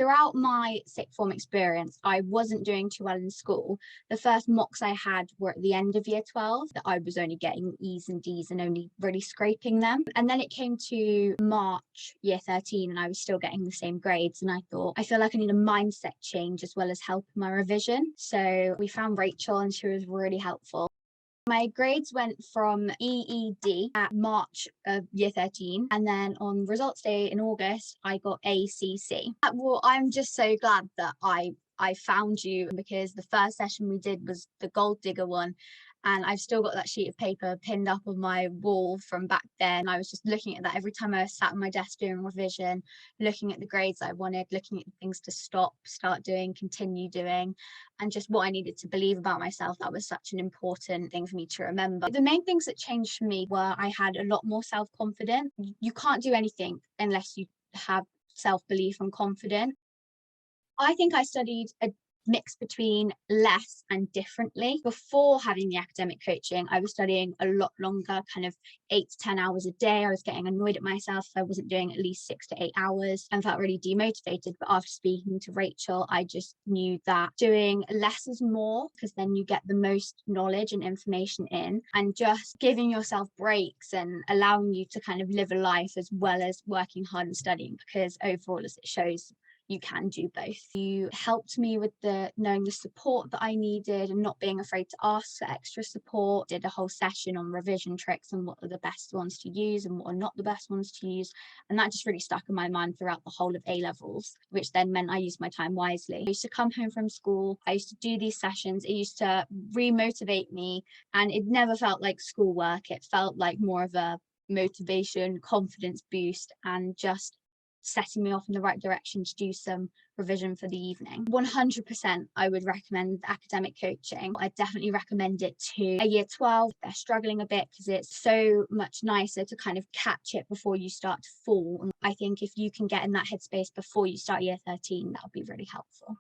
Throughout my sixth form experience, I wasn't doing too well in school. The first mocks I had were at the end of year 12, that I was only getting E's and D's and only really scraping them. And then it came to March year 13 and I was still getting the same grades. And I thought, I feel like I need a mindset change as well as help in my revision. So we found Rachel and she was really helpful. My grades went from EED at March of year 13, and then on results day in August, I got ACC. Well, I'm just so glad that I found you, because the first session we did was the gold digger one, and I've still got that sheet of paper pinned up on my wall from back then. I was just looking at that every time I sat at my desk doing revision, looking at the grades I wanted, looking at the things to start doing, continue doing, and just what I needed to believe about myself. That was such an important thing for me to remember. The main things that changed for me were I had a lot more self-confidence. You can't do anything unless you have self-belief and confidence. I think I studied a mix between less and differently. Before having the academic coaching, I was studying a lot longer, kind of 8 to 10 hours a day. I was getting annoyed at myself if I wasn't doing at least 6 to 8 hours and felt really demotivated. But after speaking to Rachel, I just knew that doing less is more, because then you get the most knowledge and information in, and just giving yourself breaks and allowing you to kind of live a life as well as working hard and studying, because overall, as it shows, you can do both. You helped me with knowing the support that I needed and not being afraid to ask for extra support. Did a whole session on revision tricks and what are the best ones to use and what are not the best ones to use. And that just really stuck in my mind throughout the whole of A levels, which then meant I used my time wisely. I used to come home from school, I used to do these sessions, it used to re-motivate me, and it never felt like schoolwork. It felt like more of a motivation, confidence boost, and just setting me off in the right direction to do some revision for the evening. 100% I would recommend academic coaching. I definitely recommend it to a year 12 if they're struggling a bit, because it's so much nicer to kind of catch it before you start to fall. And I think if you can get in that headspace before you start year 13, that would be really helpful.